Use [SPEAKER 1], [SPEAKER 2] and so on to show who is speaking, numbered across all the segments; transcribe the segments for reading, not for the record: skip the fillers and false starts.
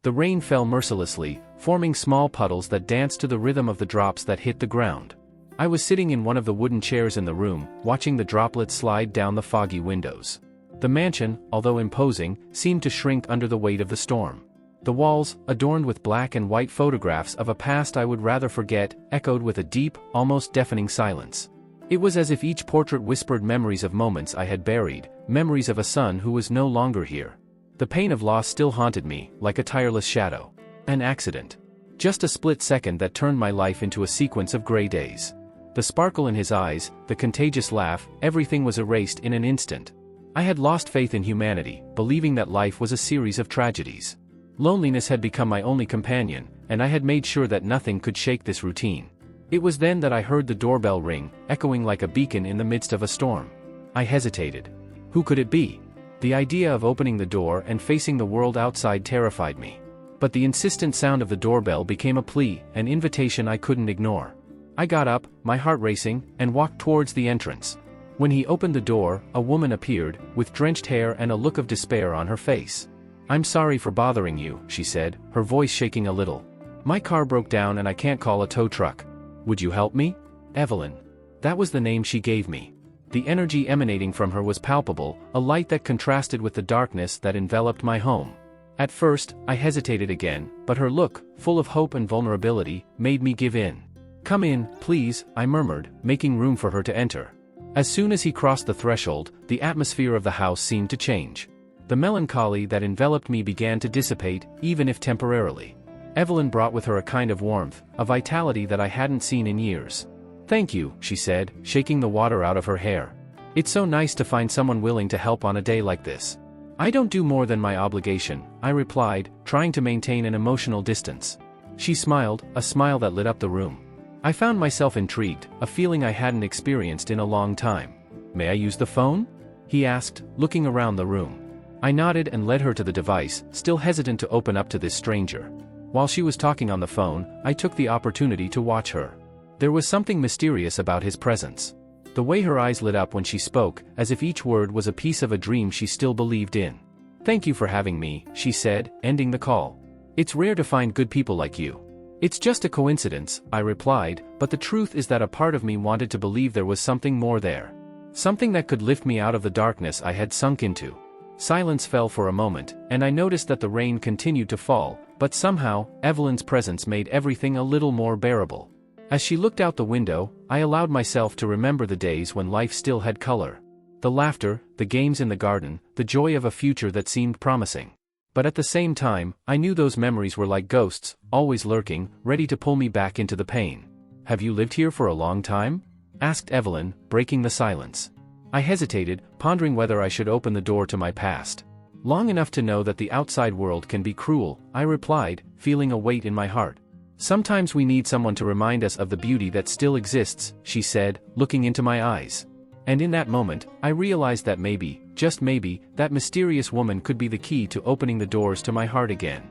[SPEAKER 1] The rain fell mercilessly, forming small puddles that danced to the rhythm of the drops that hit the ground. I was sitting in one of the wooden chairs in the room, watching the droplets slide down the foggy windows. The mansion, although imposing, seemed to shrink under the weight of the storm. The walls, adorned with black and white photographs of a past I would rather forget, echoed with a deep, almost deafening silence. It was as if each portrait whispered memories of moments I had buried, memories of a son who was no longer here. The pain of loss still haunted me, like a tireless shadow. An accident. Just a split second that turned my life into a sequence of gray days. The sparkle in his eyes, the contagious laugh, everything was erased in an instant. I had lost faith in humanity, believing that life was a series of tragedies. Loneliness had become my only companion, and I had made sure that nothing could shake this routine. It was then that I heard the doorbell ring, echoing like a beacon in the midst of a storm. I hesitated. Who could it be? The idea of opening the door and facing the world outside terrified me. But the insistent sound of the doorbell became a plea, an invitation I couldn't ignore. I got up, my heart racing, and walked towards the entrance. When he opened the door, a woman appeared, with drenched hair and a look of despair on her face. "I'm sorry for bothering you," she said, her voice shaking a little. "My car broke down and I can't call a tow truck. Would you help me?" Evelyn. That was the name she gave me. The energy emanating from her was palpable, a light that contrasted with the darkness that enveloped my home. At first, I hesitated again, but her look, full of hope and vulnerability, made me give in. "Come in, please," I murmured, making room for her to enter. As soon as he crossed the threshold, the atmosphere of the house seemed to change. The melancholy that enveloped me began to dissipate, even if temporarily. Evelyn brought with her a kind of warmth, a vitality that I hadn't seen in years. "Thank you," she said, shaking the water out of her hair. "It's so nice to find someone willing to help on a day like this." "I don't do more than my obligation," I replied, trying to maintain an emotional distance. She smiled, a smile that lit up the room. I found myself intrigued, a feeling I hadn't experienced in a long time. "May I use the phone?" he asked, looking around the room. I nodded and led her to the device, still hesitant to open up to this stranger. While she was talking on the phone, I took the opportunity to watch her. There was something mysterious about his presence. The way her eyes lit up when she spoke, as if each word was a piece of a dream she still believed in. "Thank you for having me," she said, ending the call. "It's rare to find good people like you." "It's just a coincidence," I replied, but the truth is that a part of me wanted to believe there was something more there. Something that could lift me out of the darkness I had sunk into. Silence fell for a moment, and I noticed that the rain continued to fall, but somehow, Evelyn's presence made everything a little more bearable. As she looked out the window, I allowed myself to remember the days when life still had color. The laughter, the games in the garden, the joy of a future that seemed promising. But at the same time, I knew those memories were like ghosts, always lurking, ready to pull me back into the pain. "Have you lived here for a long time?" asked Evelyn, breaking the silence. I hesitated, pondering whether I should open the door to my past. "Long enough to know that the outside world can be cruel," I replied, feeling a weight in my heart. "Sometimes we need someone to remind us of the beauty that still exists," she said, looking into my eyes. And in that moment, I realized that maybe, just maybe, that mysterious woman could be the key to opening the doors to my heart again.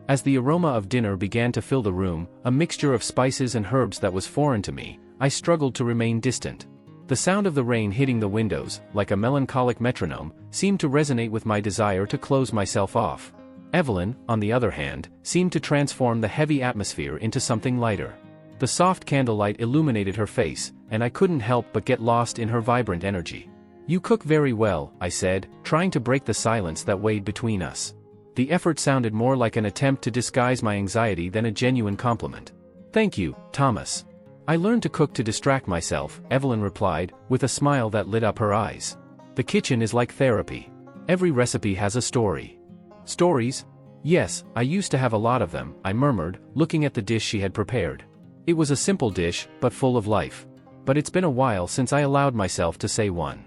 [SPEAKER 1] As the aroma of dinner began to fill the room, a mixture of spices and herbs that was foreign to me, I struggled to remain distant. The sound of the rain hitting the windows, like a melancholic metronome, seemed to resonate with my desire to close myself off. Evelyn, on the other hand, seemed to transform the heavy atmosphere into something lighter. The soft candlelight illuminated her face, and I couldn't help but get lost in her vibrant energy. "You cook very well," I said, trying to break the silence that weighed between us. The effort sounded more like an attempt to disguise my anxiety than a genuine compliment. "Thank you, Thomas. I learned to cook to distract myself," Evelyn replied, with a smile that lit up her eyes. "The kitchen is like therapy. Every recipe has a story." "Stories? Yes, I used to have a lot of them," I murmured, looking at the dish she had prepared. It was a simple dish, but full of life. But it's been a while since I allowed myself to say one.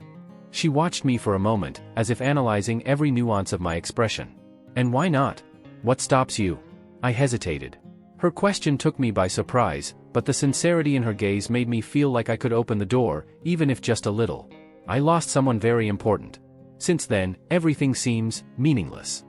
[SPEAKER 1] She watched me for a moment, as if analyzing every nuance of my expression. "And why not? What stops you?" I hesitated. Her question took me by surprise, but the sincerity in her gaze made me feel like I could open the door, even if just a little. "I lost someone very important. Since then, everything seems meaningless."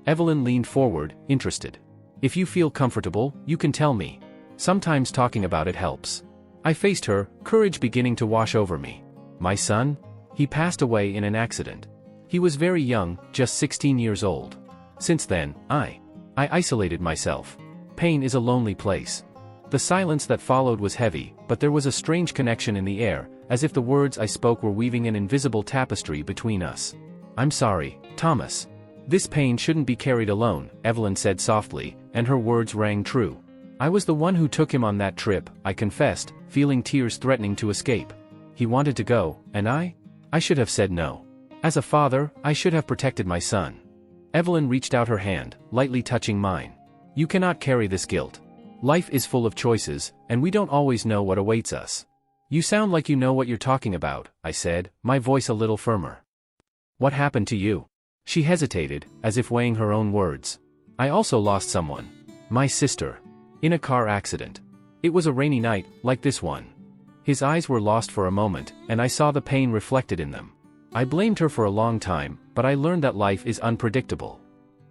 [SPEAKER 1] Evelyn leaned forward, interested. "If you feel comfortable, you can tell me. Sometimes talking about it helps." I faced her, courage beginning to wash over me. "My son? He passed away in an accident. He was very young, just 16 years old. Since then, I I isolated myself. Pain is a lonely place. The silence that followed was heavy, but there was a strange connection in the air, as if the words I spoke were weaving an invisible tapestry between us. I'm sorry, Thomas. This pain shouldn't be carried alone, Evelyn said softly, and her words rang true. I was the one who took him on that trip, I confessed, feeling tears threatening to escape. He wanted to go, and I should have said no. As a father, I should have protected my son. Evelyn reached out her hand, lightly touching mine. You cannot carry this guilt. Life is full of choices, and we don't always know what awaits us. You sound like you know what you're talking about, I said, my voice a little firmer. What happened to you? She hesitated, as if weighing her own words. I also lost someone. My sister. In a car accident. It was a rainy night, like this one. His eyes were lost for a moment, and I saw the pain reflected in them. I blamed her for a long time, but I learned that life is unpredictable.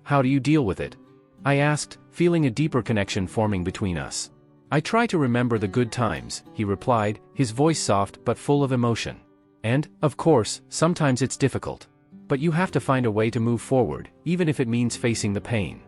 [SPEAKER 1] How do you deal with it? I asked, feeling a deeper connection forming between us. I try to remember the good times, he replied, his voice soft but full of emotion. And, of course, sometimes it's difficult. But you have to find a way to move forward, even if it means facing the pain.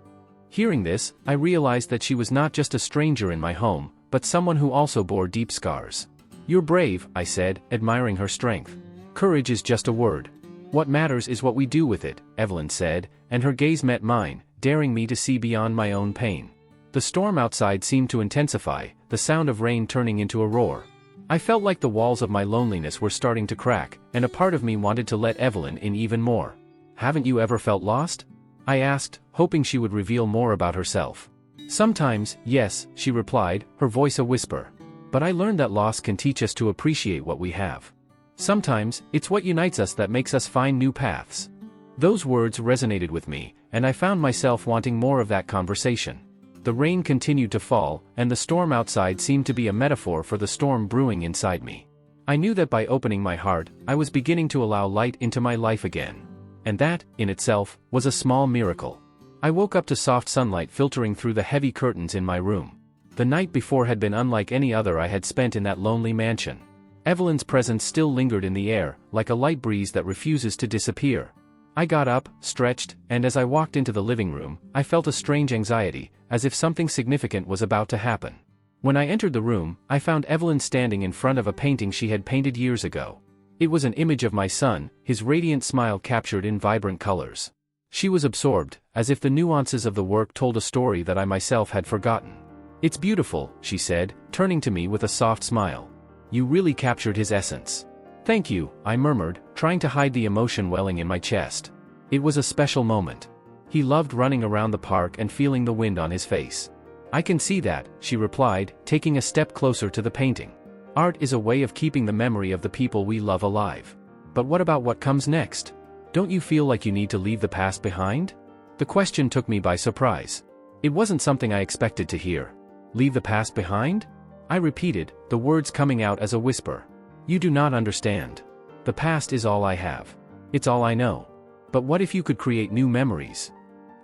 [SPEAKER 1] Hearing this, I realized that she was not just a stranger in my home, but someone who also bore deep scars. You're brave, I said, admiring her strength. Courage is just a word. What matters is what we do with it, Evelyn said, and her gaze met mine, daring me to see beyond my own pain. The storm outside seemed to intensify, the sound of rain turning into a roar. I felt like the walls of my loneliness were starting to crack, and a part of me wanted to let Evelyn in even more. Haven't you ever felt lost? I asked, hoping she would reveal more about herself. Sometimes, yes, she replied, her voice a whisper. But I learned that loss can teach us to appreciate what we have. Sometimes, it's what unites us that makes us find new paths. Those words resonated with me, and I found myself wanting more of that conversation. The rain continued to fall, and the storm outside seemed to be a metaphor for the storm brewing inside me. I knew that by opening my heart, I was beginning to allow light into my life again. And that, in itself, was a small miracle. I woke up to soft sunlight filtering through the heavy curtains in my room. The night before had been unlike any other I had spent in that lonely mansion. Evelyn's presence still lingered in the air, like a light breeze that refuses to disappear. I got up, stretched, and as I walked into the living room, I felt a strange anxiety, as if something significant was about to happen. When I entered the room, I found Evelyn standing in front of a painting she had painted years ago. It was an image of my son, his radiant smile captured in vibrant colors. She was absorbed, as if the nuances of the work told a story that I myself had forgotten. It's beautiful, she said, turning to me with a soft smile. You really captured his essence. Thank you, I murmured, trying to hide the emotion welling in my chest. It was a special moment. He loved running around the park and feeling the wind on his face. I can see that, she replied, taking a step closer to the painting. Art is a way of keeping the memory of the people we love alive. But what about what comes next? Don't you feel like you need to leave the past behind? The question took me by surprise. It wasn't something I expected to hear. Leave the past behind? I repeated, the words coming out as a whisper. You do not understand. The past is all I have. It's all I know. But what if you could create new memories?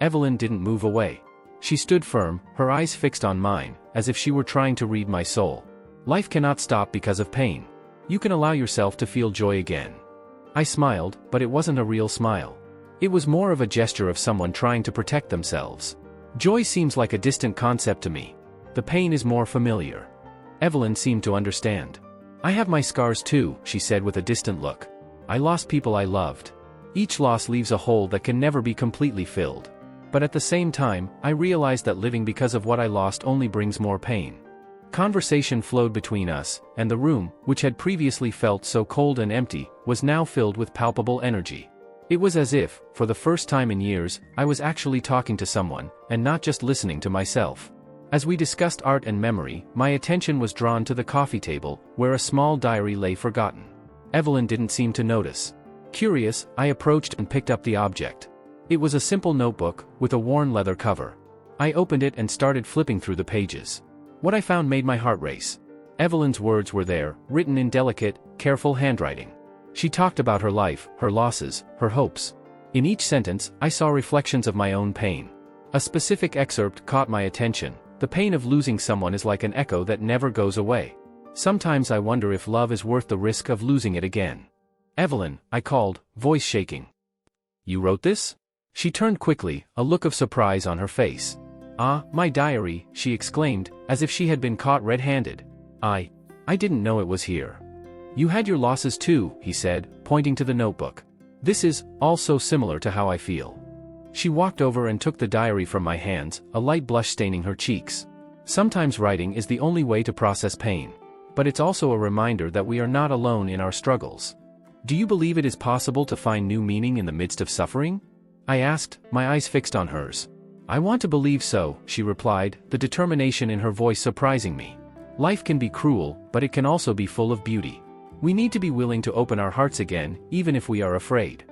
[SPEAKER 1] Evelyn didn't move away. She stood firm, her eyes fixed on mine, as if she were trying to read my soul. Life cannot stop because of pain. You can allow yourself to feel joy again. I smiled, but it wasn't a real smile. It was more of a gesture of someone trying to protect themselves. Joy seems like a distant concept to me. The pain is more familiar. Evelyn seemed to understand. I have my scars too, she said with a distant look. I lost people I loved. Each loss leaves a hole that can never be completely filled. But at the same time, I realized that living because of what I lost only brings more pain. Conversation flowed between us, and the room, which had previously felt so cold and empty, was now filled with palpable energy. It was as if, for the first time in years, I was actually talking to someone, and not just listening to myself. As we discussed art and memory, my attention was drawn to the coffee table, where a small diary lay forgotten. Evelyn didn't seem to notice. Curious, I approached and picked up the object. It was a simple notebook, with a worn leather cover. I opened it and started flipping through the pages. What I found made my heart race. Evelyn's words were there, written in delicate, careful handwriting. She talked about her life, her losses, her hopes. In each sentence, I saw reflections of my own pain. A specific excerpt caught my attention. The pain of losing someone is like an echo that never goes away. Sometimes I wonder if love is worth the risk of losing it again. Evelyn, I called, voice shaking. You wrote this? She turned quickly, a look of surprise on her face. "Ah, my diary," she exclaimed, as if she had been caught red-handed. I didn't know it was here." "You had your losses too," he said, pointing to the notebook. "This is all so similar to how I feel." She walked over and took the diary from my hands, a light blush staining her cheeks. Sometimes writing is the only way to process pain. But it's also a reminder that we are not alone in our struggles. "Do you believe it is possible to find new meaning in the midst of suffering?" I asked, my eyes fixed on hers. "I want to believe so," she replied, the determination in her voice surprising me. "Life can be cruel, but it can also be full of beauty. We need to be willing to open our hearts again, even if we are afraid."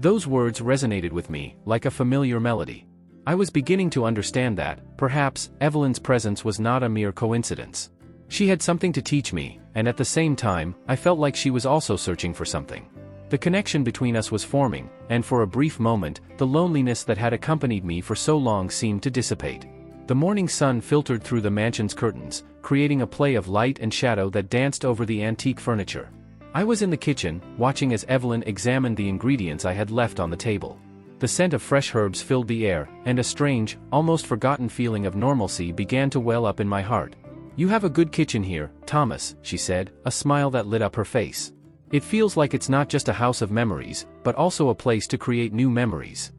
[SPEAKER 1] Those words resonated with me, like a familiar melody. I was beginning to understand that, perhaps, Evelyn's presence was not a mere coincidence. She had something to teach me, and at the same time, I felt like she was also searching for something. The connection between us was forming, and for a brief moment, the loneliness that had accompanied me for so long seemed to dissipate. The morning sun filtered through the mansion's curtains, creating a play of light and shadow that danced over the antique furniture. I was in the kitchen, watching as Evelyn examined the ingredients I had left on the table. The scent of fresh herbs filled the air, and a strange, almost forgotten feeling of normalcy began to well up in my heart. "You have a good kitchen here, Thomas," she said, a smile that lit up her face. "It feels like it's not just a house of memories, but also a place to create new memories."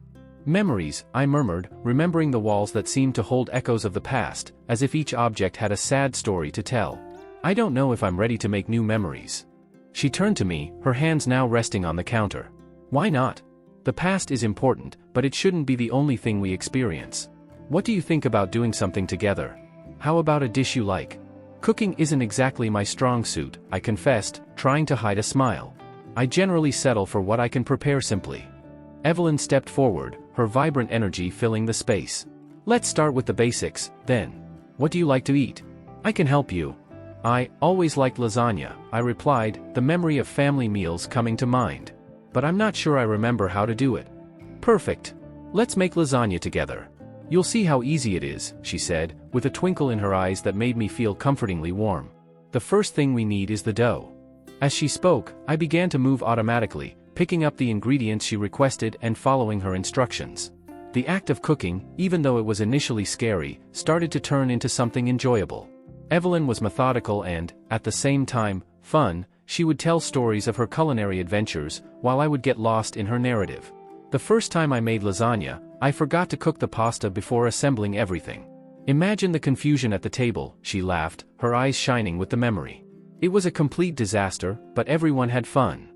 [SPEAKER 1] "Memories," I murmured, remembering the walls that seemed to hold echoes of the past, as if each object had a sad story to tell. "I don't know if I'm ready to make new memories." She turned to me, her hands now resting on the counter. "Why not? The past is important, but it shouldn't be the only thing we experience. What do you think about doing something together? How about a dish you like?" "Cooking isn't exactly my strong suit," I confessed, trying to hide a smile. "I generally settle for what I can prepare simply." Evelyn stepped forward, her vibrant energy filling the space. "Let's start with the basics, then. What do you like to eat? I can help you." "I always liked lasagna," I replied, the memory of family meals coming to mind. "But I'm not sure I remember how to do it." "Perfect. Let's make lasagna together. You'll see how easy it is," she said, with a twinkle in her eyes that made me feel comfortingly warm. "The first thing we need is the dough." As she spoke, I began to move automatically, picking up the ingredients she requested and following her instructions. The act of cooking, even though it was initially scary, started to turn into something enjoyable. Evelyn was methodical and, at the same time, fun. She would tell stories of her culinary adventures, while I would get lost in her narrative. The first time I made lasagna, I forgot to cook the pasta before assembling everything. "Imagine the confusion at the table," she laughed, her eyes shining with the memory. "It was a complete disaster, but everyone had fun."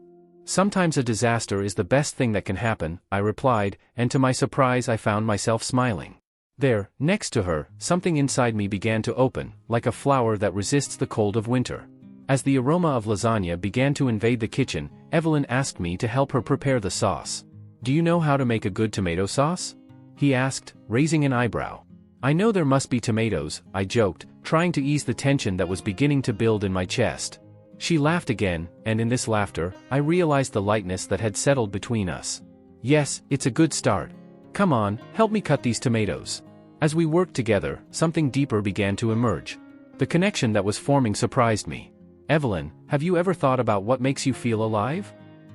[SPEAKER 1] "Sometimes a disaster is the best thing that can happen," I replied, and to my surprise I found myself smiling. There, next to her, something inside me began to open, like a flower that resists the cold of winter. As the aroma of lasagna began to invade the kitchen, Evelyn asked me to help her prepare the sauce. "Do you know how to make a good tomato sauce?" he asked, raising an eyebrow. "I know there must be tomatoes," I joked, trying to ease the tension that was beginning to build in my chest. She laughed again, and in this laughter, I realized the lightness that had settled between us. "Yes, it's a good start. Come on, help me cut these tomatoes." As we worked together, something deeper began to emerge. The connection that was forming surprised me. "Evelyn, have you ever thought about what makes you feel alive?"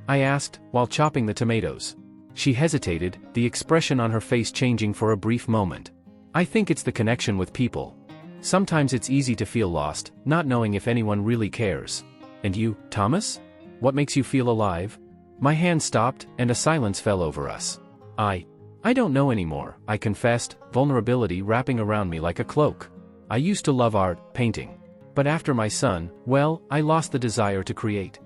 [SPEAKER 1] I asked, while chopping the tomatoes. She hesitated, the expression on her face changing for a brief moment. "I think it's the connection with people. Sometimes it's easy to feel lost, not knowing if anyone really cares." "And you, Thomas? What makes you feel alive?" My hand stopped, and a silence fell over us. I don't know anymore," I confessed, vulnerability wrapping around me like a cloak. "I used to love art, painting. But after my son, well, I lost the desire to create."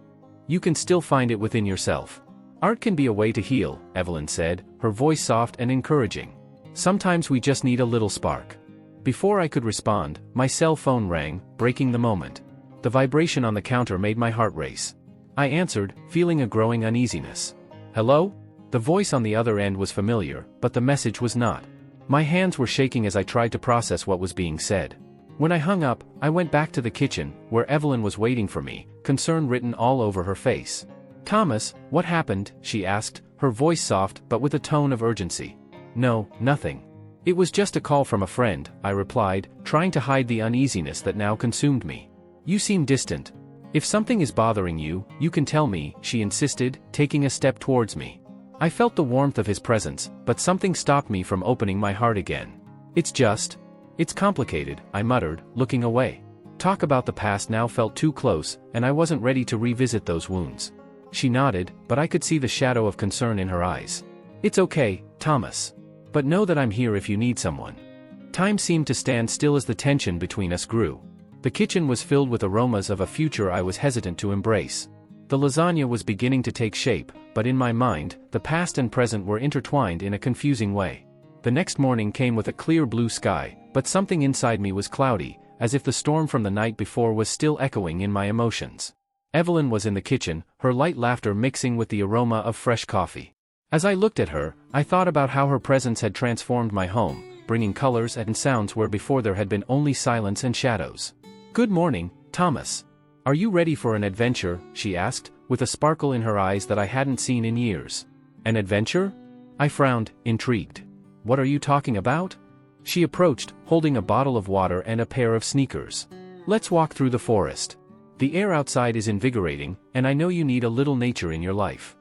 [SPEAKER 1] "You can still find it within yourself. Art can be a way to heal," Evelyn said, her voice soft and encouraging. "Sometimes we just need a little spark." Before I could respond, my cell phone rang, breaking the moment. The vibration on the counter made my heart race. I answered, feeling a growing uneasiness. "Hello?" The voice on the other end was familiar, but the message was not. My hands were shaking as I tried to process what was being said. When I hung up, I went back to the kitchen, where Evelyn was waiting for me, concern written all over her face. "Thomas, what happened?" she asked, her voice soft but with a tone of urgency. "No, nothing. It was just a call from a friend," I replied, trying to hide the uneasiness that now consumed me. "You seem distant. If something is bothering you, you can tell me," she insisted, taking a step towards me. I felt the warmth of his presence, but something stopped me from opening my heart again. It's complicated, I muttered, looking away. Talk about the past now felt too close, and I wasn't ready to revisit those wounds. She nodded, but I could see the shadow of concern in her eyes. It's okay, Thomas. But know that I'm here if you need someone. Time seemed to stand still as the tension between us grew. The kitchen was filled with aromas of a future I was hesitant to embrace. The lasagna was beginning to take shape, but in my mind, the past and present were intertwined in a confusing way. The next morning came with a clear blue sky, but something inside me was cloudy, as if the storm from the night before was still echoing in my emotions. Evelyn was in the kitchen, her light laughter mixing with the aroma of fresh coffee. As I looked at her, I thought about how her presence had transformed my home, bringing colors and sounds where before there had been only silence and shadows. "Good morning, Thomas. Are you ready for an adventure?" she asked, with a sparkle in her eyes that I hadn't seen in years. "An adventure?" I frowned, intrigued. "What are you talking about?" She approached, holding a bottle of water and a pair of sneakers. "Let's walk through the forest. The air outside is invigorating, and I know you need a little nature in your life."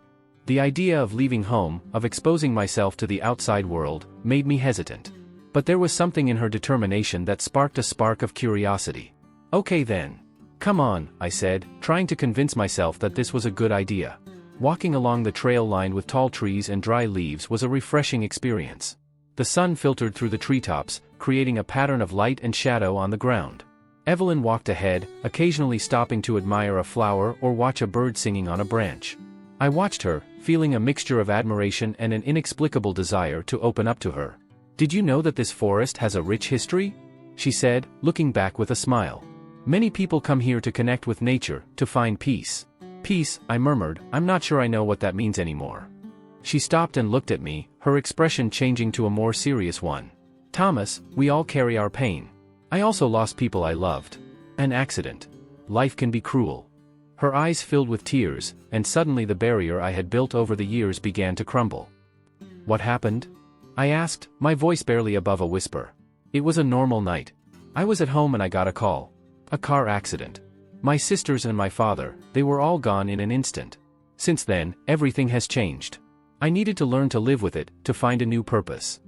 [SPEAKER 1] The idea of leaving home, of exposing myself to the outside world, made me hesitant. But there was something in her determination that sparked a spark of curiosity. "Okay then. Come on," I said, trying to convince myself that this was a good idea. Walking along the trail lined with tall trees and dry leaves was a refreshing experience. The sun filtered through the treetops, creating a pattern of light and shadow on the ground. Evelyn walked ahead, occasionally stopping to admire a flower or watch a bird singing on a branch. I watched her, feeling a mixture of admiration and an inexplicable desire to open up to her. "Did you know that this forest has a rich history?" she said, looking back with a smile. "Many people come here to connect with nature, to find peace." "Peace," I murmured, "I'm not sure I know what that means anymore." She stopped and looked at me, her expression changing to a more serious one. "Thomas, we all carry our pain. I also lost people I loved. An accident. Life can be cruel." Her eyes filled with tears, and suddenly the barrier I had built over the years began to crumble. "What happened?" I asked, my voice barely above a whisper. It was a normal night. I was at home and I got a call. A car accident. My sisters and my father, they were all gone in an instant. Since then, everything has changed. I needed to learn to live with it, to find a new purpose.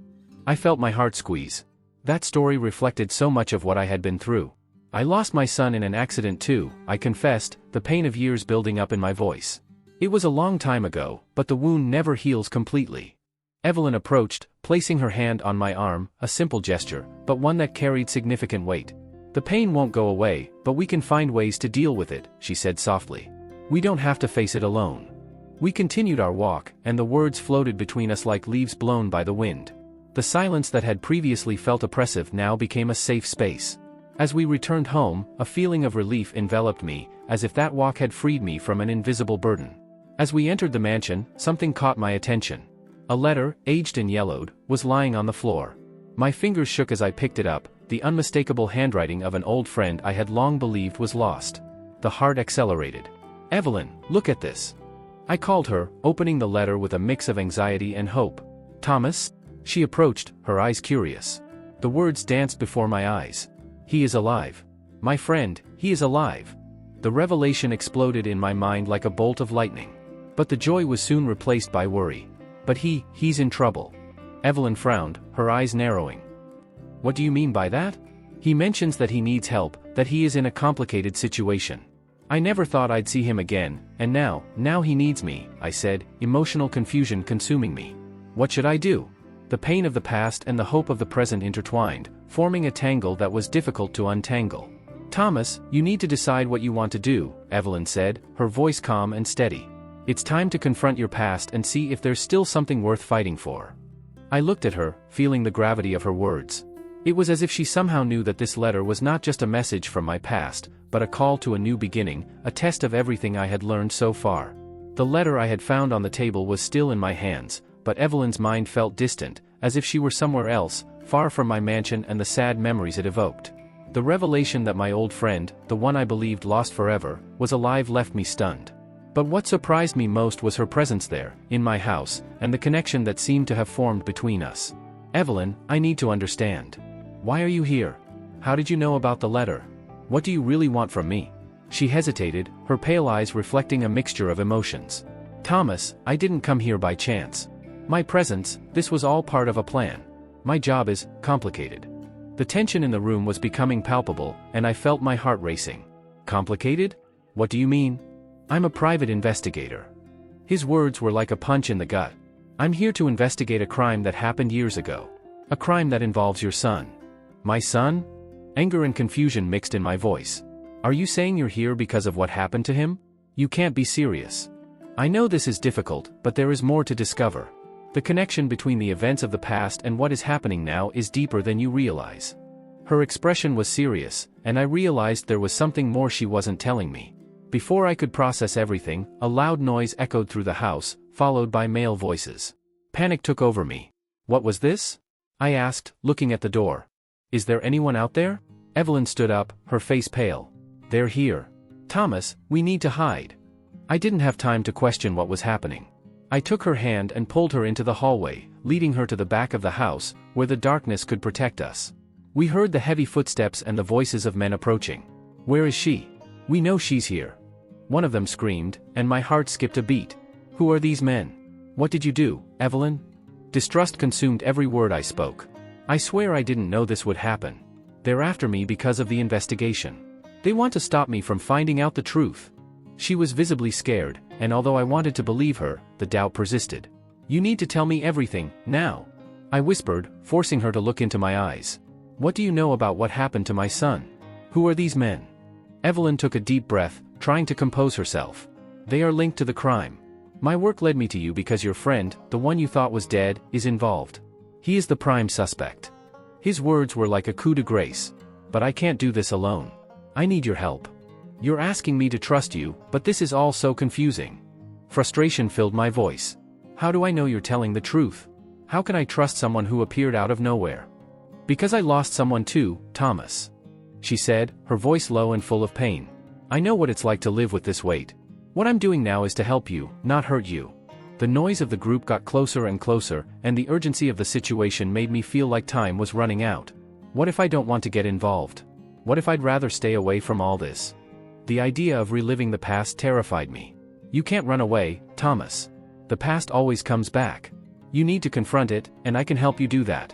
[SPEAKER 1] I felt my heart squeeze. That story reflected so much of what I had been through. "I lost my son in an accident too," I confessed, the pain of years building up in my voice. "It was a long time ago, but the wound never heals completely." Evelyn approached, placing her hand on my arm, a simple gesture, but one that carried significant weight. "The pain won't go away, but we can find ways to deal with it," she said softly. "We don't have to face it alone." We continued our walk, and the words floated between us like leaves blown by the wind. The silence that had previously felt oppressive now became a safe space. As we returned home, a feeling of relief enveloped me, as if that walk had freed me from an invisible burden. As we entered the mansion, something caught my attention. A letter, aged and yellowed, was lying on the floor. My fingers shook as I picked it up, the unmistakable handwriting of an old friend I had long believed was lost. The heart accelerated. "Evelyn, look at this." I called her, opening the letter with a mix of anxiety and hope. "Thomas?" She approached, her eyes curious. The words danced before my eyes. "He is alive. My friend, he is alive." The revelation exploded in my mind like a bolt of lightning. But the joy was soon replaced by worry. "But he's in trouble." Evelyn frowned, her eyes narrowing. "What do you mean by that?" "He mentions that he needs help, that he is in a complicated situation." I never thought I'd see him again, and now he needs me, I said, emotional confusion consuming me. What should I do? The pain of the past and the hope of the present intertwined, forming a tangle that was difficult to untangle. "Thomas, you need to decide what you want to do," Evelyn said, her voice calm and steady. "It's time to confront your past and see if there's still something worth fighting for." I looked at her, feeling the gravity of her words. It was as if she somehow knew that this letter was not just a message from my past, but a call to a new beginning, a test of everything I had learned so far. The letter I had found on the table was still in my hands, but Evelyn's mind felt distant, as if she were somewhere else, far from my mansion and the sad memories it evoked. The revelation that my old friend, the one I believed lost forever, was alive left me stunned. But what surprised me most was her presence there, in my house, and the connection that seemed to have formed between us. "Evelyn, I need to understand. Why are you here? How did you know about the letter? What do you really want from me?" She hesitated, her pale eyes reflecting a mixture of emotions. "Thomas, I didn't come here by chance. My presence, this was all part of a plan. My job is complicated. The tension in the room was becoming palpable, and I felt my heart racing. Complicated? What do you mean? I'm a private investigator. His words were like a punch in the gut. I'm here to investigate a crime that happened years ago. A crime that involves your son. My son? Anger and confusion mixed in my voice. Are you saying you're here because of what happened to him? You can't be serious. I know this is difficult, but there is more to discover. The connection between the events of the past and what is happening now is deeper than you realize. Her expression was serious, and I realized there was something more she wasn't telling me. Before I could process everything, a loud noise echoed through the house, followed by male voices. Panic took over me. What was this? I asked, looking at the door. Is there anyone out there? Evelyn stood up, her face pale. They're here. Thomas, we need to hide. I didn't have time to question what was happening. I took her hand and pulled her into the hallway, leading her to the back of the house, where the darkness could protect us. We heard the heavy footsteps and the voices of men approaching. Where is she? We know she's here. One of them screamed, and my heart skipped a beat. Who are these men? What did you do, Evelyn? Distrust consumed every word I spoke. I swear I didn't know this would happen. They're after me because of the investigation. They want to stop me from finding out the truth. She was visibly scared, and although I wanted to believe her, the doubt persisted. You need to tell me everything, now. I whispered, forcing her to look into my eyes. What do you know about what happened to my son? Who are these men? Evelyn took a deep breath, trying to compose herself. They are linked to the crime. My work led me to you because your friend, the one you thought was dead, is involved. He is the prime suspect. His words were like a coup de grace. But I can't do this alone. I need your help. You're asking me to trust you, but this is all so confusing. Frustration filled my voice. How do I know you're telling the truth? How can I trust someone who appeared out of nowhere? Because I lost someone too, Thomas. She said, her voice low and full of pain. I know what it's like to live with this weight. What I'm doing now is to help you, not hurt you. The noise of the group got closer and closer, and the urgency of the situation made me feel like time was running out. What if I don't want to get involved? What if I'd rather stay away from all this? The idea of reliving the past terrified me. You can't run away, Thomas. The past always comes back. You need to confront it, and I can help you do that.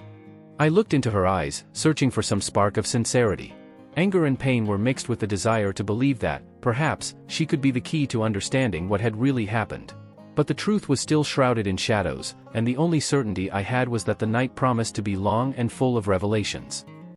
[SPEAKER 1] I looked into her eyes, searching for some spark of sincerity. Anger and pain were mixed with the desire to believe that, perhaps, she could be the key to understanding what had really happened. But the truth was still shrouded in shadows, and the only certainty I had was that the night promised to be long and full of revelations.